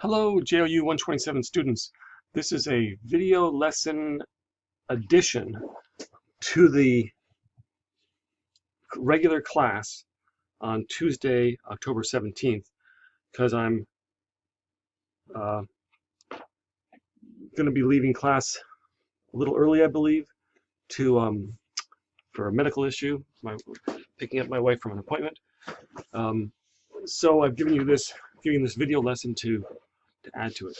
Hello, JOU127 students. This is a video lesson addition to the regular class on Tuesday, October 17th, because I'm going to be leaving class a little early, I believe, to for a medical issue, picking up my wife from an appointment. So I've giving this video lesson to add to it.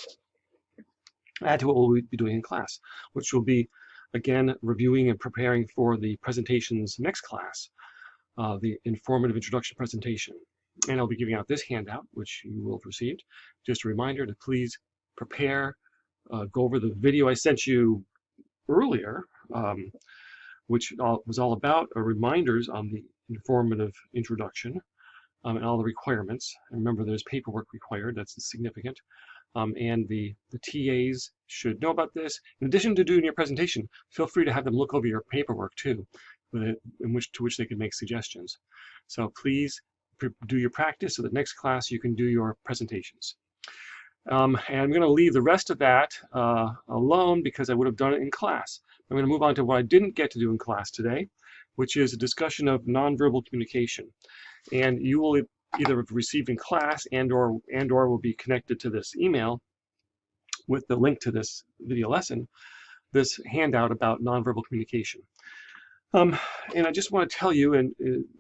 Add to what we'll be doing in class, which will be, again, reviewing and preparing for the presentations next class, the informative introduction presentation. And I'll be giving out this handout, which you will have received. Just a reminder to please prepare, go over the video I sent you earlier, which was all about reminders on the informative introduction and all the requirements. And remember, there's paperwork required. That's significant. And the TAs should know about this. In addition to doing your presentation, feel free to have them look over your paperwork too, to which they can make suggestions. So please do your practice so that next class you can do your presentations. And I'm going to leave the rest of that alone because I would have done it in class. I'm going to move on to what I didn't get to do in class today, which is a discussion of nonverbal communication. And you will either have received in class and or will be connected to this email with the link to this video lesson, this handout about nonverbal communication. And I just want to tell you, and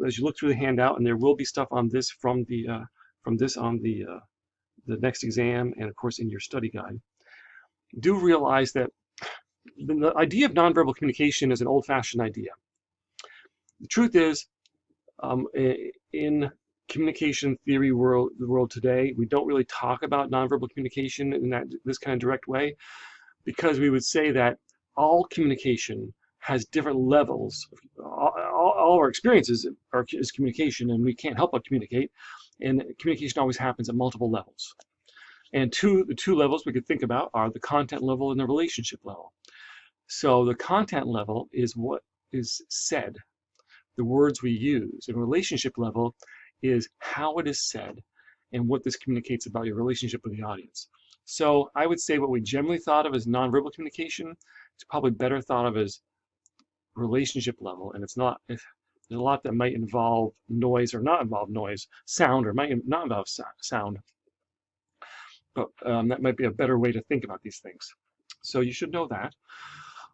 as you look through the handout, and there will be stuff on this from this on the next exam, and of course in your study guide, do realize that the idea of nonverbal communication is an old-fashioned idea. The truth is, in communication theory the world today, we don't really talk about nonverbal communication in this kind of direct way, because we would say that all communication has different levels. All our experiences is communication, and we can't help but communicate, and communication always happens at multiple levels. And the two levels we could think about are the content level and the relationship level. So the content level is what is said, the words we use, and relationship level is how it is said and what this communicates about your relationship with the audience. So I would say what we generally thought of as nonverbal communication is probably better thought of as relationship level, and it's not. There's a lot that might involve noise or not involve noise, sound or might not involve sound, but that might be a better way to think about these things. So you should know that.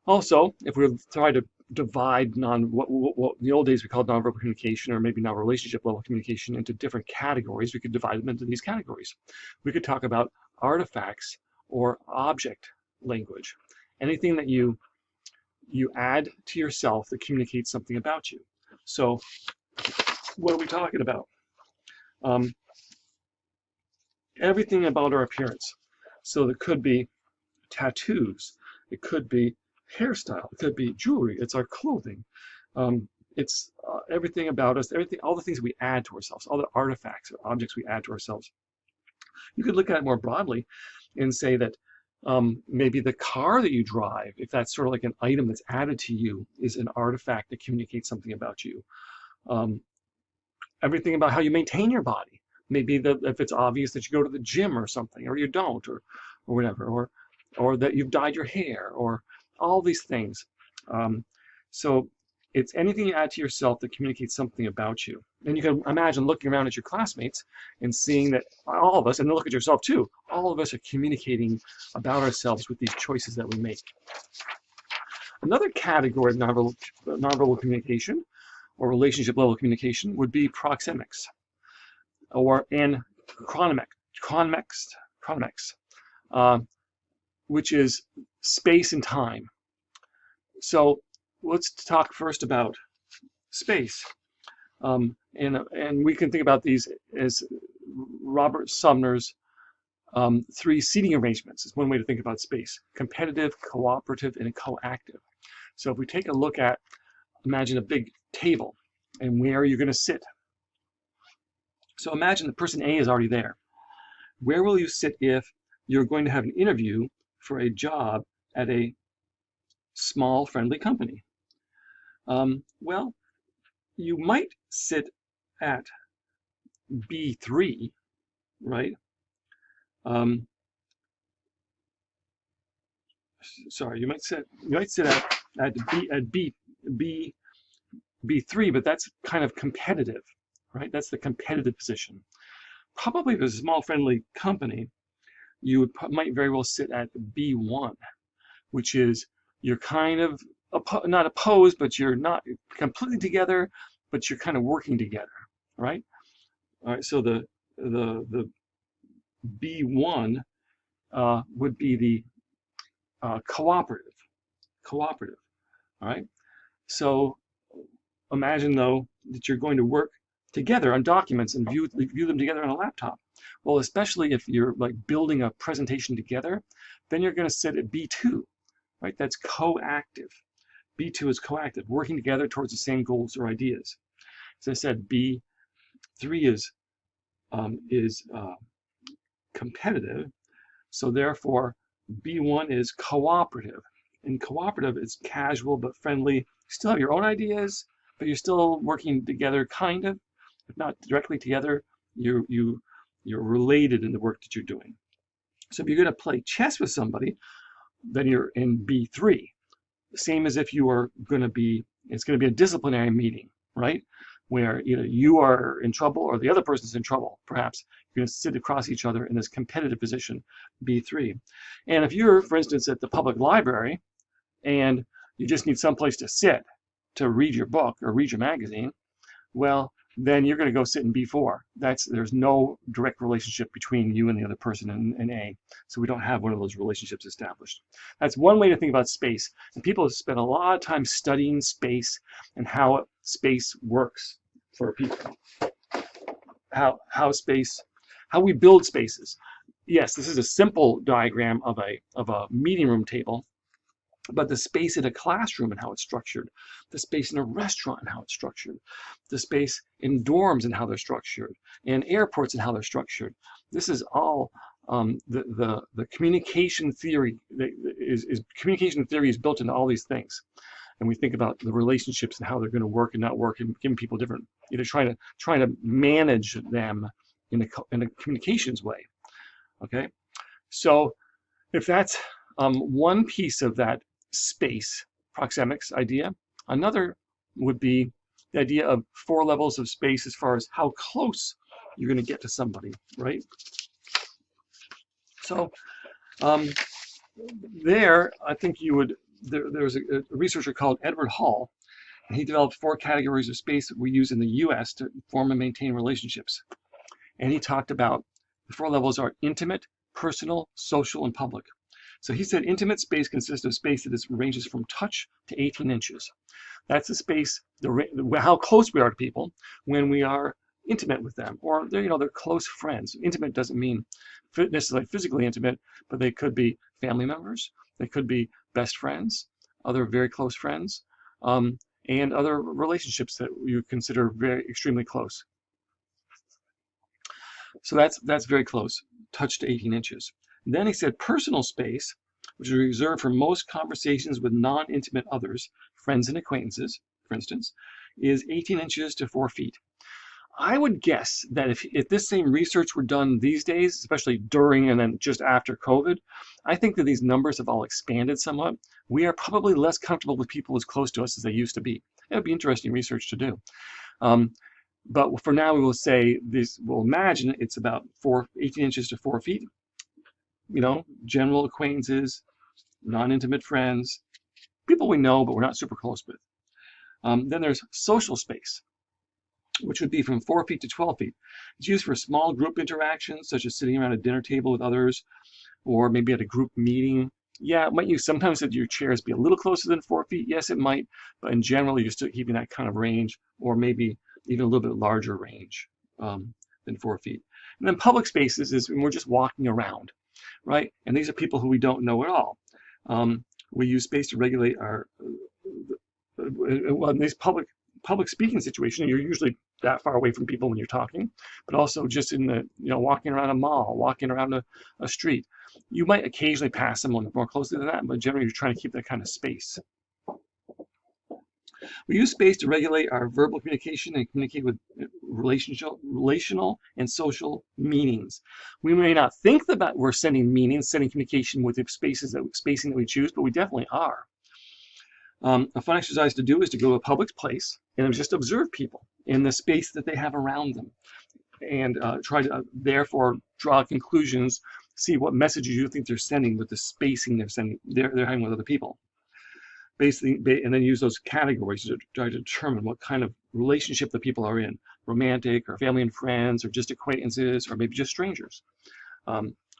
Also, if we try to divide what in the old days we called nonverbal communication, or maybe now relationship level communication, into different categories, we could divide them into these categories. We could talk about artifacts or object language, anything that you add to yourself that communicates something about you. So what are we talking about? Everything about our appearance. So there could be tattoos, it could be hairstyle, it could be jewelry, it's our clothing, it's everything about us, all the things we add to ourselves, all the artifacts or objects we add to ourselves. You could look at it more broadly and say that maybe the car that you drive, if that's sort of like an item that's added to you, is an artifact that communicates something about you. Everything about how you maintain your body, maybe if it's obvious that you go to the gym or something, or you don't, or whatever, or that you've dyed your hair, or all these things. So it's anything you add to yourself that communicates something about you. And you can imagine looking around at your classmates and seeing that all of us, and then look at yourself too, all of us are communicating about ourselves with these choices that we make. Another category of nonverbal communication or relationship level communication would be proxemics and chronomics, which is space and time. So let's talk first about space. And we can think about these as Robert Sumner's 3 seating arrangements is one way to think about space: competitive, cooperative, and coactive. So if we take a look at, imagine a big table, and where are you going to sit? So imagine that person A is already there. Where will you sit if you're going to have an interview for a job at a small, friendly company? Well, you might sit at B3, right? sorry, you might sit at B3, but that's kind of competitive, right? That's the competitive position. Probably if it was a small friendly company, you might very well sit at B1, which is you're kind of not opposed, but you're not completely together, but you're kind of working together, right? All right, so the B1 would be the cooperative. All right. So imagine though that you're going to work together on documents and view them together on a laptop. Well, especially if you're like building a presentation together, then you're going to sit at B2, right? That's coactive. B2 is coactive, working together towards the same goals or ideas. As I said, B3 is competitive, so therefore B1 is cooperative. And cooperative is casual but friendly. You still have your own ideas, but you're still working together, kind of, if not directly together. You're related in the work that you're doing. So if you're going to play chess with somebody, then you're in B3. The same as if you are going to be, it's going to be a disciplinary meeting, right? Where either you are in trouble or the other person's in trouble, perhaps. You're going to sit across each other in this competitive position, B3. And if you're, for instance, at the public library and you just need someplace to sit to read your book or read your magazine, well, then you're going to go sit in B4. There's no direct relationship between you and the other person in A. So we don't have one of those relationships established. That's one way to think about space. And people spend a lot of time studying space and how space works for people. How we build spaces. Yes, this is a simple diagram of a meeting room table. But the space in a classroom and how it's structured, the space in a restaurant and how it's structured, the space in dorms and how they're structured, and airports and how they're structured. This is all the communication theory communication theory is built into all these things. And we think about the relationships and how they're going to work and not work, and giving people different, trying to manage them in a communications way. Okay, so if that's one piece of that space proxemics idea. Another would be the idea of 4 levels of space as far as how close you're going to get to somebody, right? So there, I think you would, there's a researcher called Edward Hall, and he developed 4 categories of space that we use in the US to form and maintain relationships. And he talked about the 4 levels are intimate, personal, social, and public. So he said intimate space consists of space that ranges from touch to 18 inches. That's the space, how close we are to people when we are intimate with them, or they're close friends. Intimate doesn't mean necessarily physically intimate, but they could be family members, they could be best friends, other very close friends, and other relationships that you consider extremely close. So that's very close, touch to 18 inches. Then he said personal space, which is reserved for most conversations with non-intimate others, friends and acquaintances, for instance, is 18 inches to 4 feet. I would guess that if this same research were done these days, especially during and then just after COVID, I think that these numbers have all expanded somewhat. We are probably less comfortable with people as close to us as they used to be. It would be interesting research to do. But for now, we will say this. We'll imagine it's about 18 inches to 4 feet. General acquaintances, non-intimate friends, people we know but we're not super close with. Then there's social space, which would be from 4 feet to 12 feet. It's used for small group interactions, such as sitting around a dinner table with others, or maybe at a group meeting. Yeah, it might use sometimes that your chairs be a little closer than 4 feet. Yes, it might, but in general, you're still keeping that kind of range, or maybe even a little bit larger range than 4 feet. And then public spaces is when we're just walking around, right? And these are people who we don't know at all. We use space to regulate in these public speaking situation, you're usually that far away from people when you're talking, but also just in the, walking around a mall, walking around a street. You might occasionally pass someone more closely than that, but generally you're trying to keep that kind of space. We use space to regulate our verbal communication and communicate with relational and social meanings. We may not think that we're sending meanings, sending communication with the spacing that we choose, but we definitely are. A fun exercise to do is to go to a public place and just observe people in the space that they have around them, and try to therefore draw conclusions, see what messages you think they're sending with the spacing they're having with other people. Basically, and then use those categories to try to determine what kind of relationship the people are in, romantic or family and friends or just acquaintances or maybe just strangers.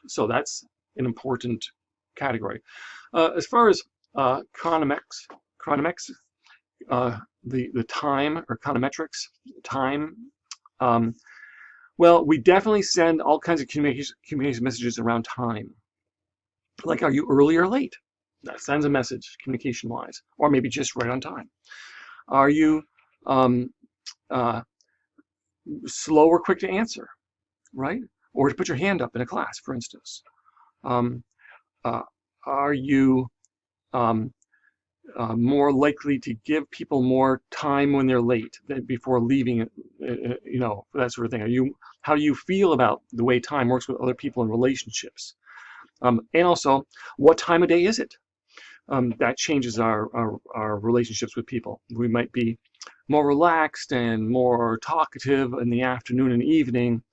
So that's an important category. As far as chronometrics, the time or chronometrics, time, well, we definitely send all kinds of communication messages around time. Like, are you early or late? That sends a message communication-wise, or maybe just right on time. Are you slow or quick to answer, right? Or to put your hand up in a class, for instance. Are you more likely to give people more time when they're late before leaving, you know, that sort of thing? How do you feel about the way time works with other people in relationships? And also, what time of day is it? That changes our relationships with people. We might be more relaxed and more talkative in the afternoon and evening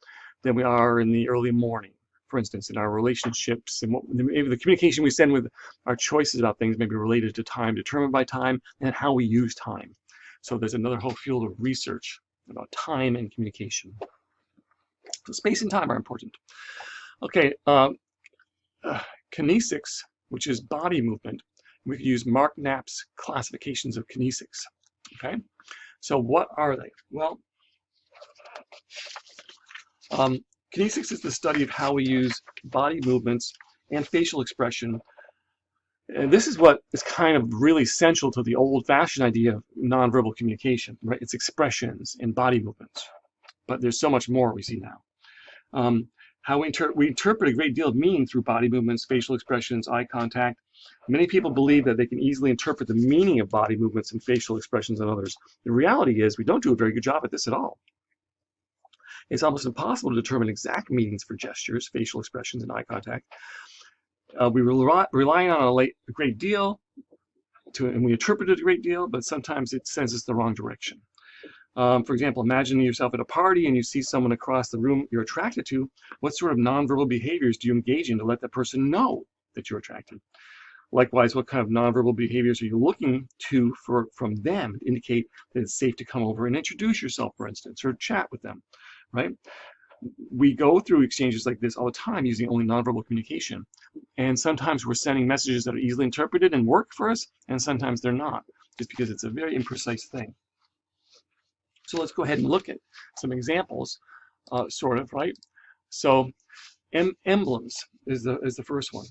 than we are in the early morning, for instance, in our relationships. And maybe the communication we send with our choices about things may be related to time, determined by time, and how we use time. So there's another whole field of research about time and communication. So space and time are important. Okay, kinesics, which is body movement. We could use Mark Knapp's classifications of kinesics. Okay, so what are they? Well, kinesics is the study of how we use body movements and facial expression. And this is what is kind of really central to the old-fashioned idea of nonverbal communication, right? It's expressions and body movements. But there's so much more we see now. How we interpret a great deal of meaning through body movements, facial expressions, eye contact. Many people believe that they can easily interpret the meaning of body movements and facial expressions on others. The reality is we don't do a very good job at this at all. It's almost impossible to determine exact meanings for gestures, facial expressions, and eye contact. We rely on a great deal, and we interpret it a great deal, but sometimes it sends us the wrong direction. For example, imagine yourself at a party and you see someone across the room you're attracted to. What sort of nonverbal behaviors do you engage in to let that person know that you're attracted? Likewise, what kind of nonverbal behaviors are you looking to from them to indicate that it's safe to come over and introduce yourself, for instance, or chat with them, right? We go through exchanges like this all the time using only nonverbal communication. And sometimes we're sending messages that are easily interpreted and work for us, and sometimes they're not, just because it's a very imprecise thing. So let's go ahead and look at some examples, sort of, right? So emblems is the first one.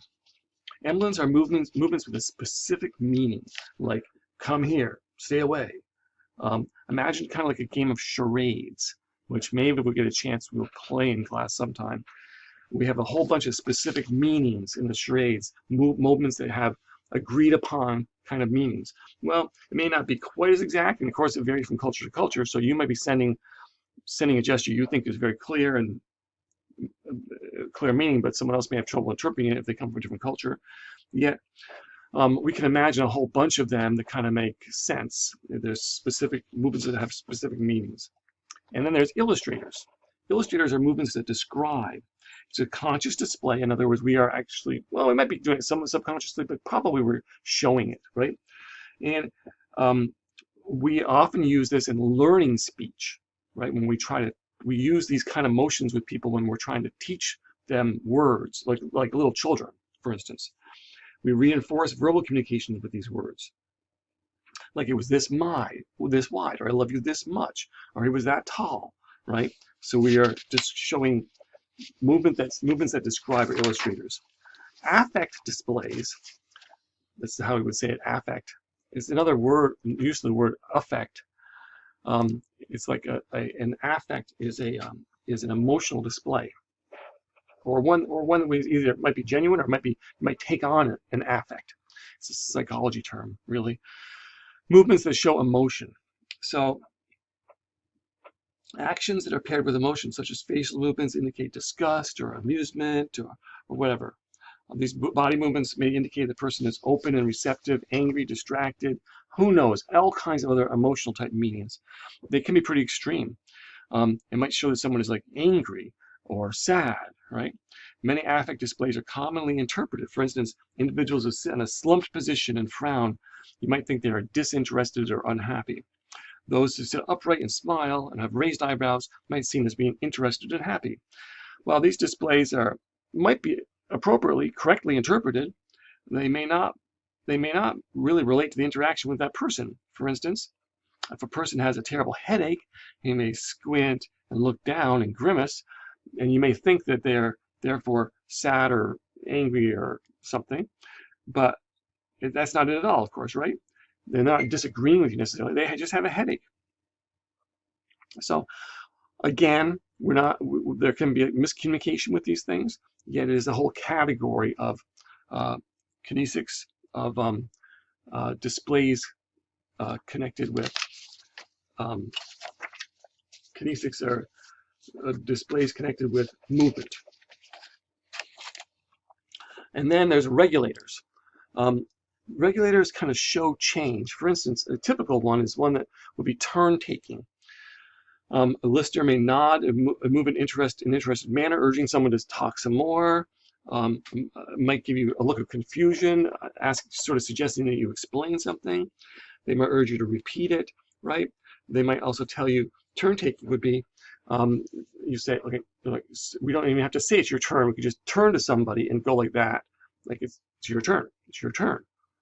Emblems are movements with a specific meaning, like come here, stay away. Imagine kind of like a game of charades, which maybe we'll get a chance we'll play in class sometime. We have a whole bunch of specific meanings in the charades, movements that have agreed upon kind of meanings. Well, it may not be quite as exact, and of course it varies from culture to culture, so you might be sending a gesture you think is very clear and clear meaning, but someone else may have trouble interpreting it if they come from a different culture. Yet we can imagine a whole bunch of them that kind of make sense. There's specific movements that have specific meanings. And then there's illustrators. Illustrators are movements that describe. It's a conscious display. In other words, we are actually, well, we might be doing it somewhat subconsciously, but probably we're showing it, right? And we often use this in learning speech, right? When we use these kind of motions with people when we're trying to teach them words, like little children, for instance. We reinforce verbal communication with these words. Like it was this wide, or I love you this much, or he was that tall, right? So we are just showing movements that describe our illustrators. Affect displays, that's how we would say it, affect, is another word, use of the word affect. It's like an affect is an emotional display, or one that either might be genuine or it might take on an affect. It's a psychology term, really. Movements that show emotion. So actions that are paired with emotion, such as facial movements, indicate disgust or amusement or whatever. These body movements may indicate the person is open and receptive, angry, distracted, who knows, all kinds of other emotional type meanings. They can be pretty extreme. It might show that someone is like angry or sad, right? Many affect displays are commonly interpreted. For instance, individuals who sit in a slumped position and frown, you might think they are disinterested or unhappy. Those who sit upright and smile and have raised eyebrows might be seen as being interested and happy. While these displays might be appropriately, correctly interpreted, they may not really relate to the interaction with that person. For instance, if a person has a terrible headache, he may squint and look down and grimace, and you may think that they're therefore sad or angry or something, but that's not it at all, of course, right? They're not disagreeing with you necessarily. They just have a headache. So again, there can be a miscommunication with these things, yet it is a whole category of kinesics, of displays connected with kinesics are displays connected with movement. And then there's regulators. Regulators kind of show change. For instance, a typical one is one that would be turn taking. A listener may nod and move in an interested manner, urging someone to talk some more. Might give you a look of confusion, sort of suggesting that you explain something. They might urge you to repeat it, right? They might also tell you, turn taking would be, you say, okay, like, we don't even have to say it's your turn. We could just turn to somebody and go like that. Like it's your turn,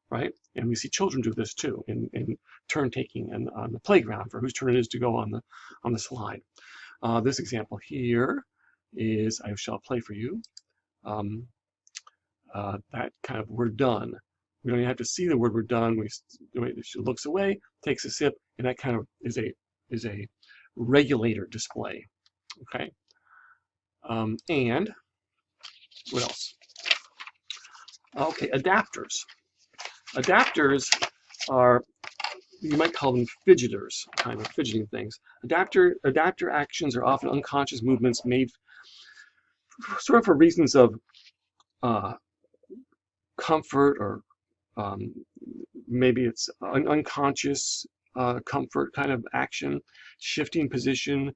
right? And we see children do this too in turn taking and on the playground for whose turn it is to go on the slide. This example here is, I shall play for you. That kind of we're done. We don't even have to see the word we're done. She looks away, takes a sip, and that kind of is a regulator display. Okay. And what else? Okay, adapters. Adapters are, you might call them fidgeters, kind of fidgeting things. Adapter actions are often unconscious movements made sort of for reasons of comfort, or maybe it's an unconscious comfort kind of action, shifting position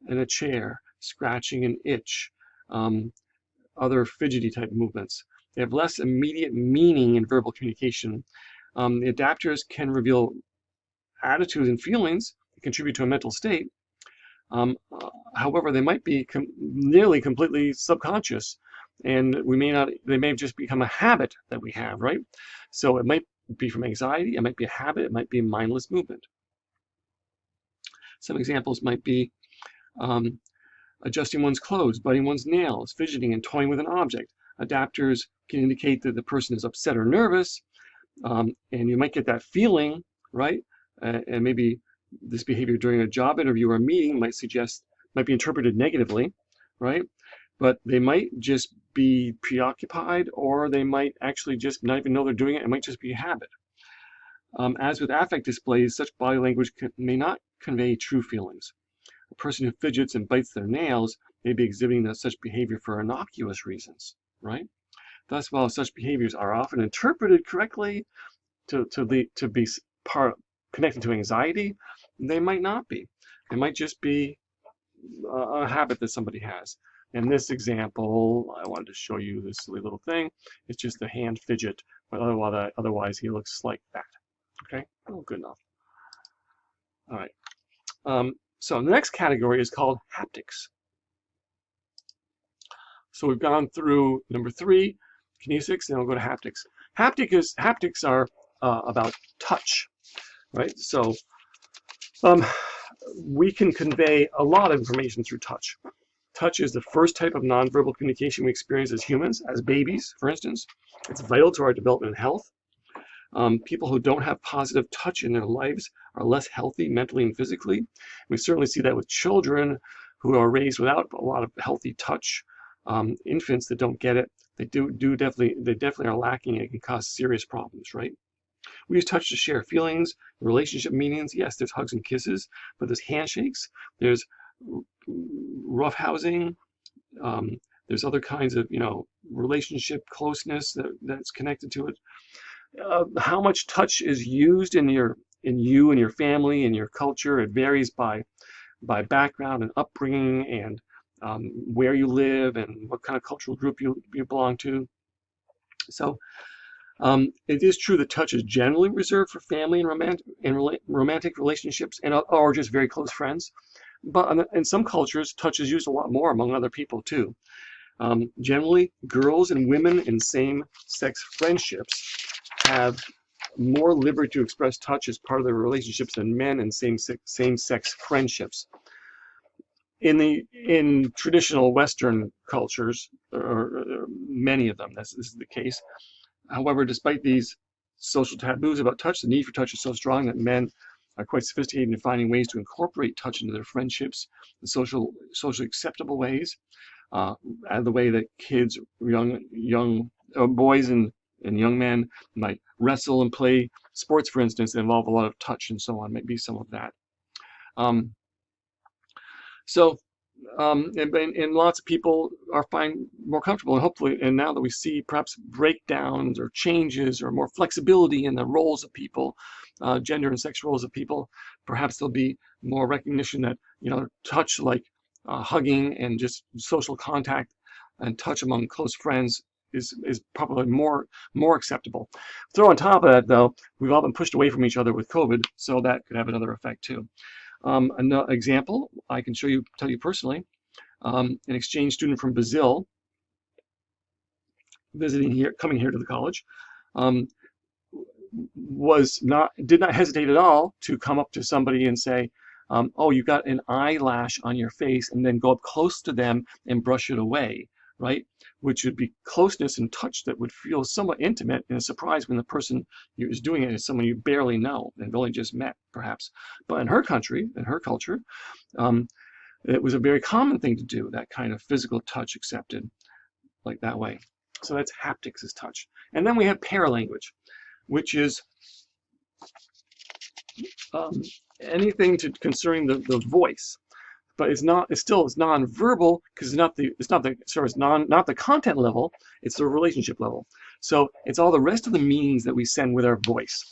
in a chair, scratching an itch, other fidgety type movements. They have less immediate meaning in verbal communication. The adapters can reveal attitudes and feelings that contribute to a mental state. However, they might be nearly completely subconscious, and they may have just become a habit that we have, right? So it might be from anxiety, it might be a habit, it might be a mindless movement. Some examples might be adjusting one's clothes, biting one's nails, fidgeting and toying with an object. Adapters can indicate that the person is upset or nervous, and you might get that feeling, right? And maybe this behavior during a job interview or a meeting might be interpreted negatively, right? But they might just be preoccupied, or they might actually just not even know they're doing it. It might just be a habit. As with affect displays, such body language may not convey true feelings. A person who fidgets and bites their nails may be exhibiting such behavior for innocuous reasons, right? Thus, while such behaviors are often interpreted correctly to be connected to anxiety, they might not be. It might just be a habit that somebody has. In this example, I wanted to show you this silly little thing. It's just a hand fidget, but otherwise he looks like that. Okay, oh, good enough. All right. So the next category is called haptics. So we've gone through number 3, kinesics, and we'll go to haptics. Haptics are about touch, right? So we can convey a lot of information through touch. Touch is the first type of nonverbal communication we experience as humans, as babies, for instance. It's vital to our development and health. People who don't have positive touch in their lives are less healthy mentally and physically. We certainly see that with children who are raised without a lot of healthy touch. Infants that don't get it, they definitely are lacking. It can cause serious problems, right? We use touch to share feelings, relationship meanings. Yes, there's hugs and kisses, but there's handshakes, there's roughhousing, there's other kinds of, relationship closeness that's connected to it. How much touch is used in you and your family and your culture, it varies by background and upbringing and where you live and what kind of cultural group you belong to. So it is true that touch is generally reserved for family and romantic relationships or just very close friends. But in some cultures, touch is used a lot more among other people too. Generally, girls and women in same-sex friendships have more liberty to express touch as part of their relationships than men in same-sex friendships. In traditional Western cultures, or many of them, this is the case. However, despite these social taboos about touch, the need for touch is so strong that men are quite sophisticated in finding ways to incorporate touch into their friendships in socially acceptable ways. The way that kids, young boys and young men might wrestle and play sports, for instance, that involve a lot of touch and so on. Maybe some of that. And lots of people are more comfortable, and hopefully, and now that we see perhaps breakdowns or changes or more flexibility in the roles of people, gender and sex roles of people, perhaps there'll be more recognition that touch, like hugging and just social contact and touch among close friends, is probably more acceptable. Throw on top of that, though, we've all been pushed away from each other with COVID, so that could have another effect too. Another example I can tell you personally. An exchange student from Brazil coming here to the college, did not hesitate at all to come up to somebody and say, "Oh, you got an eyelash on your face," and then go up close to them and brush it away, right? Which would be closeness and touch that would feel somewhat intimate and a surprise when the person who is doing it is someone you barely know and have only just met, perhaps. But in her country, in her culture, it was a very common thing to do, that kind of physical touch accepted like that way. So that's haptics, is touch. And then we have paralanguage, which is anything concerning the voice. But it's still nonverbal, because not the content level, it's the relationship level. So it's all the rest of the meanings that we send with our voice.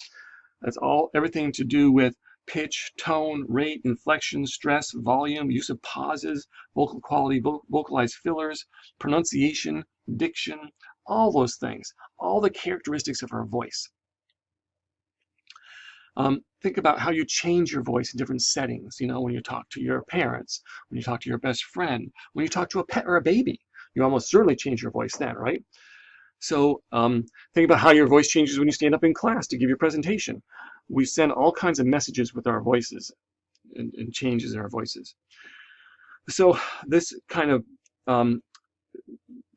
That's everything to do with pitch, tone, rate, inflection, stress, volume, use of pauses, vocal quality, vocalized fillers, pronunciation, diction, all those things, all the characteristics of our voice. Think about how you change your voice in different settings. When you talk to your parents, when you talk to your best friend, when you talk to a pet or a baby, you almost certainly change your voice then, right? So think about how your voice changes when you stand up in class to give your presentation. We send all kinds of messages with our voices and changes in our voices. So this kind of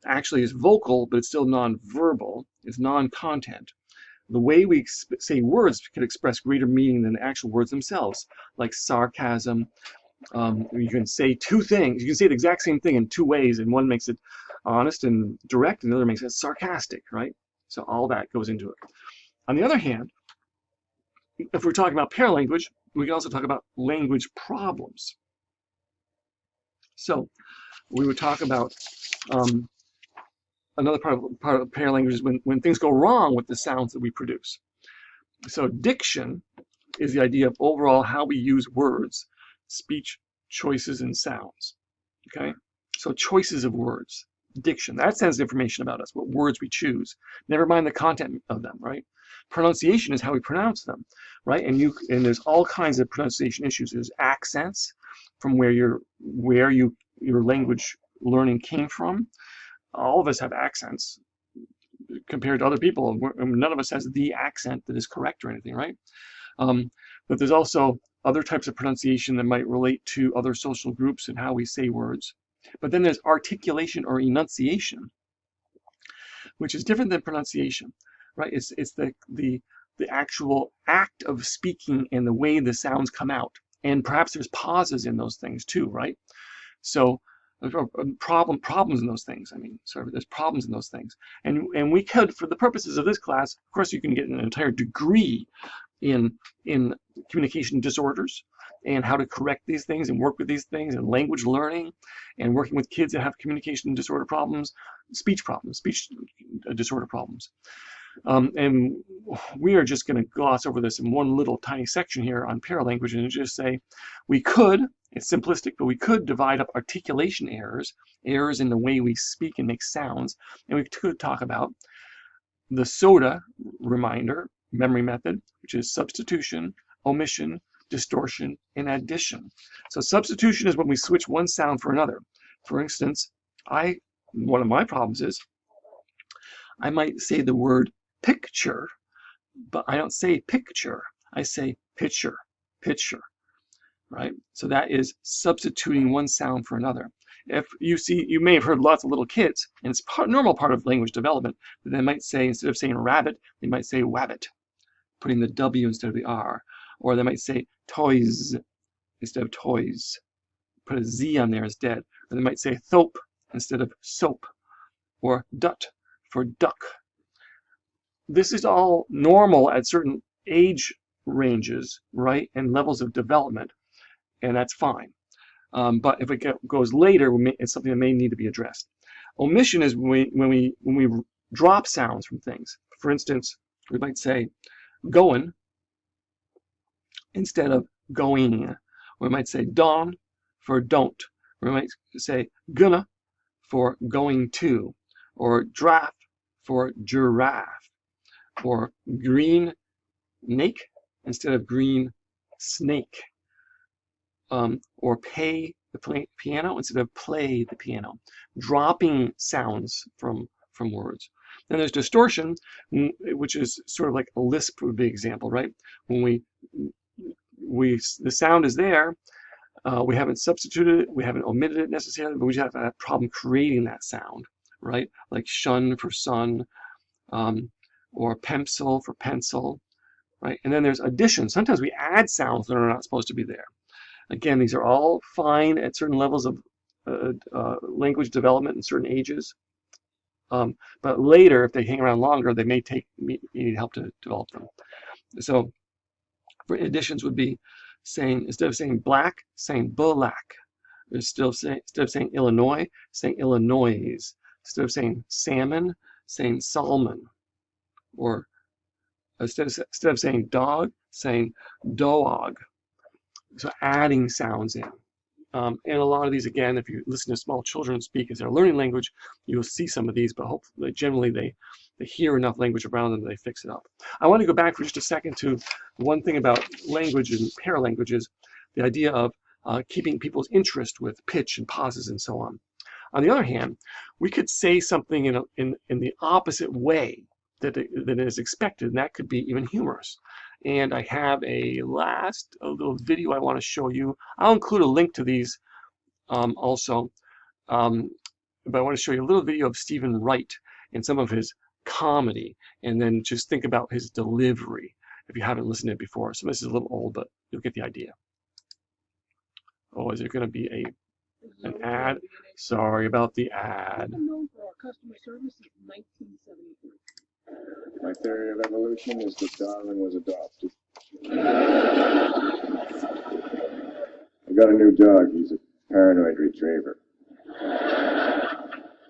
actually is vocal, but it's still non-verbal. It's non-content. The way we say words can express greater meaning than the actual words themselves, like sarcasm. You can say two things. You can say the exact same thing in two ways, and one makes it honest and direct, and the other makes it sarcastic, right? So all that goes into it. On the other hand, if we're talking about paralanguage, we can also talk about language problems. So we would talk about another part of paralanguage is when things go wrong with the sounds that we produce. So diction is the idea of overall how we use words, speech choices, and sounds. Okay? So choices of words, diction, that sends information about us, what words we choose. Never mind the content of them, right? Pronunciation is how we pronounce them, right? And there's all kinds of pronunciation issues. There's accents from where your language learning came from. All of us have accents compared to other people. None of us has the accent that is correct or anything, right? But there's also other types of pronunciation that might relate to other social groups and how we say words. But then there's articulation or enunciation, which is different than pronunciation, right? It's the actual act of speaking and the way the sounds come out. And perhaps there's pauses in those things too, right? So problems in those things. I mean, sorry, there's problems in those things. And we could, for the purposes of this class, of course, you can get an entire degree in communication disorders and how to correct these things and work with these things, and language learning and working with kids that have communication disorder problems, speech disorder problems. And we are just going to gloss over this in one little tiny section here on paralanguage and just say we could, it's simplistic, but we could divide up articulation errors in the way we speak and make sounds, and we could talk about the SOTA reminder memory method, which is substitution, omission, distortion, and addition. So substitution is when we switch one sound for another. For instance, one of my problems is I might say the word picture, but I don't say picture. I say pitcher, right? So that is substituting one sound for another. If you see, you may have heard lots of little kids, and it's normal part of language development, that they might say, instead of saying rabbit, they might say wabbit, putting the W instead of the R. Or they might say toys instead of toys, put a Z on there instead. Or they might say thope instead of soap, or dut for duck. This is all normal at certain age ranges, right, and levels of development, and that's fine. But if it goes later, it's something that may need to be addressed. Omission is when we drop sounds from things. For instance, we might say going instead of going. We might say don for don't. We might say gonna for going to, or draft for giraffe, or green snake instead of green snake, or pay the piano instead of play the piano. Dropping sounds from words. Then there's distortion, which is sort of like a lisp would be an example, right? When the sound is there, we haven't substituted it, we haven't omitted it necessarily, but we just have a problem creating that sound, right? Like shun for sun, or pencil for pencil, right? And then there's addition. Sometimes we add sounds that are not supposed to be there. Again, these are all fine at certain levels of language development in certain ages. But later, if they hang around longer, they may need help to develop them. So for additions would be saying, instead of saying black, saying black. Instead of saying Illinois, saying Illinois. Instead of saying salmon, saying salmon. Or instead of saying dog, saying dog. So adding sounds in. And a lot of these, again, if you listen to small children speak as they're learning language, you'll see some of these, but hopefully, generally, they hear enough language around them that they fix it up. I want to go back for just a second to one thing about language and paralanguages, the idea of keeping people's interest with pitch and pauses and so on. On the other hand, we could say something in the opposite way that is expected, and that could be even humorous. And I have a little video I want to show you. I'll include a link to these also, but I want to show you a little video of Stephen Wright and some of his comedy, and then just think about his delivery if you haven't listened to it before. So this is a little old, but you'll get the idea. Oh, is there going to be an ad? Sorry about the ad. Known for our customer service since 1973. My theory of evolution is that Darwin was adopted. I got a new dog. He's a paranoid retriever.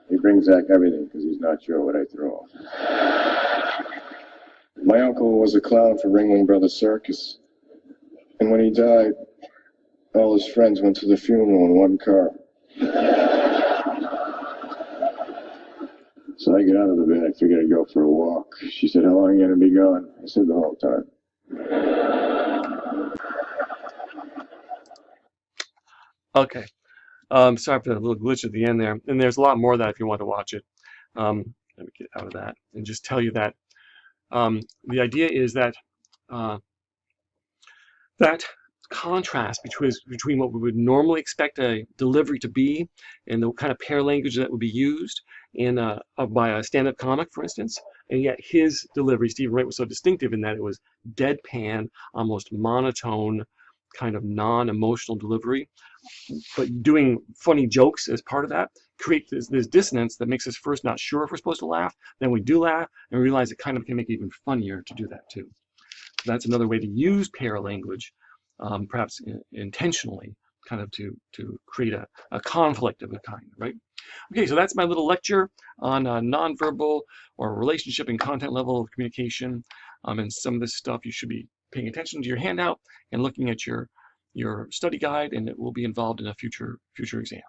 He brings back everything because he's not sure what I throw him. My uncle was a clown for Ringling Brothers Circus. And when he died, all his friends went to the funeral in one car. So I get out of the bed, I figured I'd go for a walk. She said, "How long are you going to be gone?" I said, "The whole time." Okay. Sorry for that little glitch at the end there. And there's a lot more of that if you want to watch it. Let me get out of that and just tell you that the idea is that that contrast between what we would normally expect a delivery to be and the kind of paralanguage that would be used by a stand-up comic, for instance, and yet his delivery, Stephen Wright, was so distinctive in that it was deadpan, almost monotone, kind of non-emotional delivery, but doing funny jokes as part of that creates this dissonance that makes us first not sure if we're supposed to laugh, then we do laugh, and we realize it kind of can make it even funnier to do that too. So that's another way to use paralanguage, perhaps intentionally, kind of to create a conflict of a kind, right? Okay, so that's my little lecture on nonverbal or relationship and content level of communication. And some of this stuff you should be paying attention to your handout and looking at your study guide, and it will be involved in a future exam.